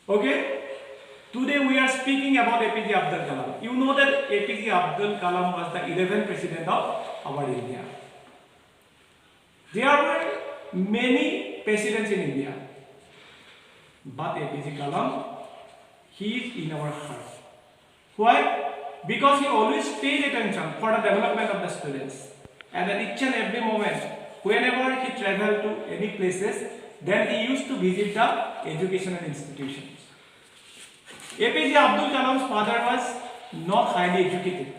Okay? Today we are speaking about APJ Abdul Kalam. You know that APJ Abdul Kalam was the 11th president of our India. There were many presidents in India, but APJ Kalam, he is in our heart. Why? Because he always paid attention for the development of the students. And at each and every moment, whenever he traveled to any places, then he used to visit the educational institutions. APJ Abdul Kalam's father was not highly educated.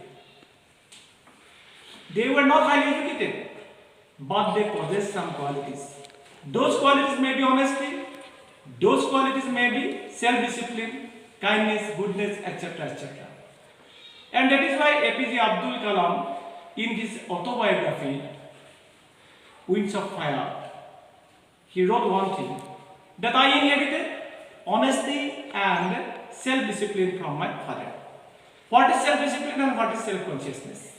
They were not highly educated, but they possessed some qualities. Those qualities may be honesty, those qualities may be self-discipline, kindness, goodness, etc. etc. And that is why APJ Abdul Kalam, in his autobiography, Wings of Fire, he wrote one thing, that I inherited honesty and self-discipline from my father. What is self-discipline and what is self-consciousness?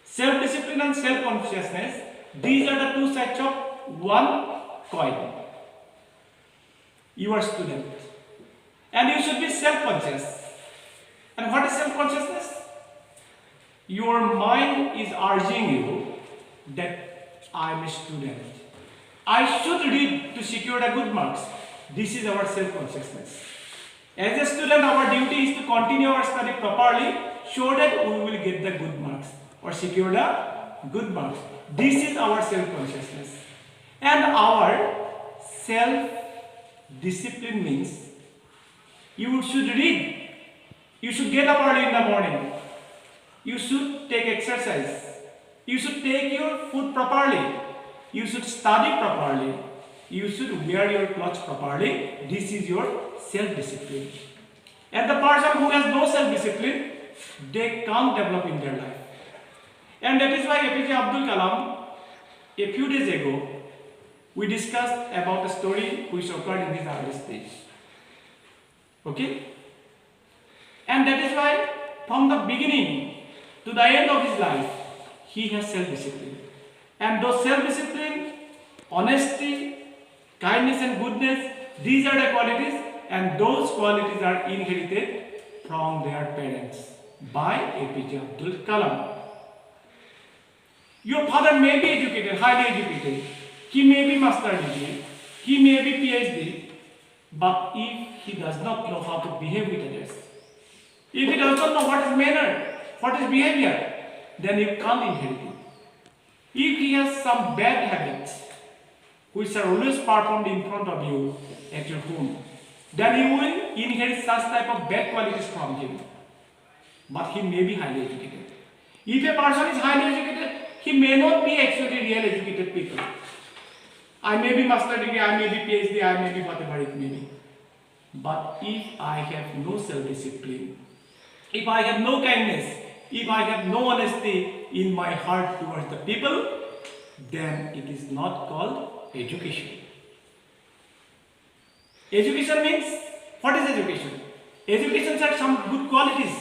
Self-discipline and self-consciousness, these are the two sides of one coin. You are a student and you should be self-conscious. And what is self-consciousness? Your mind is urging you that I am a student. I should read to secure the good marks. This is our self-consciousness. As a student, our duty is to continue our study properly so that we will get the good marks or secure the good marks. This is our self-consciousness. And our self-discipline means you should read. You should get up early in the morning. You should take exercise. You should take your food properly. You should study properly. You should wear your clothes properly. This is your self-discipline. And the person who has no self-discipline, they can't develop in their life. And that is why APJ Abdul Kalam, a few days ago, we discussed about the story which occurred in his early stage. Okay? And that is why from the beginning to the end of his life, he has self-discipline. And those self-discipline, honesty, kindness and goodness, these are the qualities, and those qualities are inherited from their parents by APJ Abdul Kalam. Your father may be educated, highly educated, he may be master degree, he may be PhD, but if he does not know how to behave with others, if he does not know what is manner, what is behavior, then you can't inherit it. If he has some bad habits, which are always performed in front of you at your home, then you will inherit such type of bad qualities from him. But he may be highly educated. If a person is highly educated, he may not be actually real educated people. I may be master degree, I may be PhD, I may be whatever it may be. But if I have no self-discipline, if I have no kindness, if I have no honesty in my heart towards the people, then it is not called education. Education means, what is education? Education are some good qualities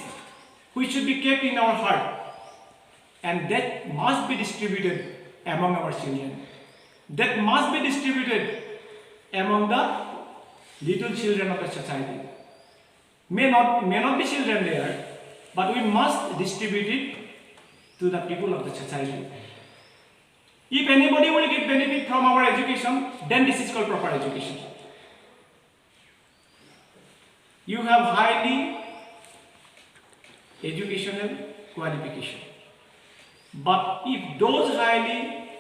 which should be kept in our heart, and that must be distributed among our children. That must be distributed among the little children of the society. May not be children there, but we must distribute it to the people of the society. If anybody will get benefit from our education, then this is called proper education. You have highly educational qualification, but if those highly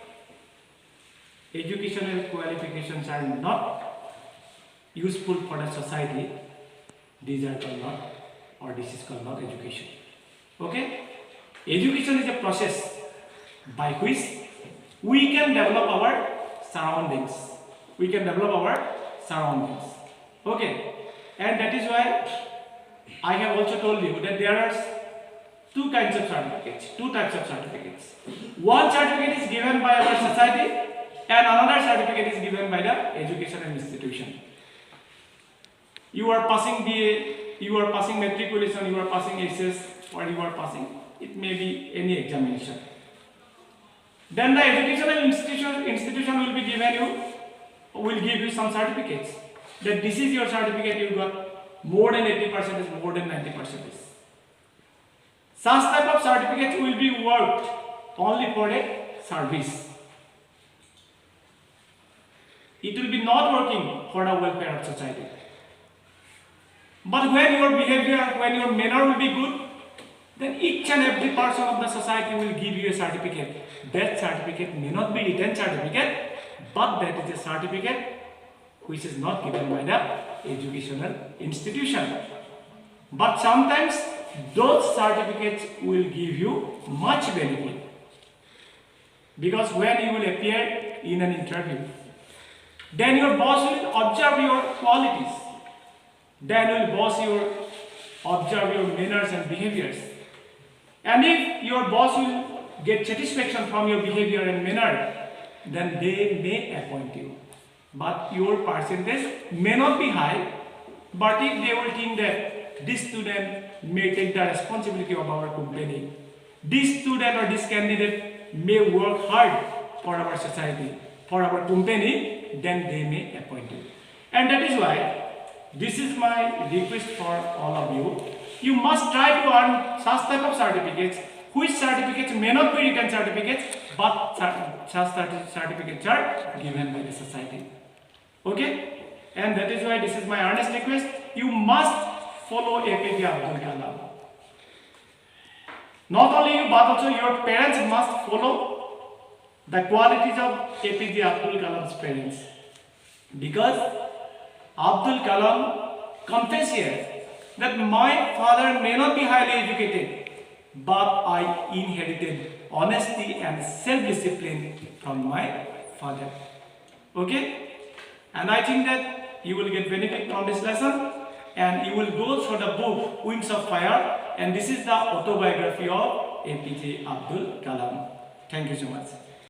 educational qualifications are not useful for the society, these are called not, or this is called not education. Okay? Education is a process by which we can develop our surroundings. We can develop our surroundings. Okay? And that is why I have also told you that there are two kinds of certificates, two types of certificates. One certificate is given by our society and another certificate is given by the educational institution. You are passing BA, you are passing matriculation, you are passing SS, or you are passing, it may be any examination. Then the educational institution will be given you, will give you some certificates. that this is your certificate, you got more than 80%, more than 90%. Such type of certificate will be worked only for a service. It will be not working for the welfare of society. But when your behavior, when your manner will be good, then each and every person of the society will give you a certificate. That certificate may not be written certificate, but that is a certificate which is not given by the educational institution. But sometimes those certificates will give you much benefit. Because when you will appear in an interview, then your boss will observe your qualities. Then boss will observe your manners and behaviors. And if your boss will get satisfaction from your behavior and manner, then they may appoint you. But your percentage may not be high, but if they will think that this student may take the responsibility of our company, this student or this candidate may work hard for our society, for our company, then they may appoint you. And that is why this is my request for all of you. You must try to earn such type of certificates, which certificates may not be written certificates, but such certificates are given by the society. Okay? And that is why this is my earnest request. You must follow APJ Abdul Kalam. Not only you, but also your parents must follow the qualities of APJ Abdul Kalam's parents. Because Abdul Kalam confessed here that my father may not be highly educated, but I inherited honesty and self-discipline from my father. Okay? And I think that you will get benefit from this lesson, and you will go through the book Wings of Fire, and this is the autobiography of APJ Abdul Kalam. Thank you so much.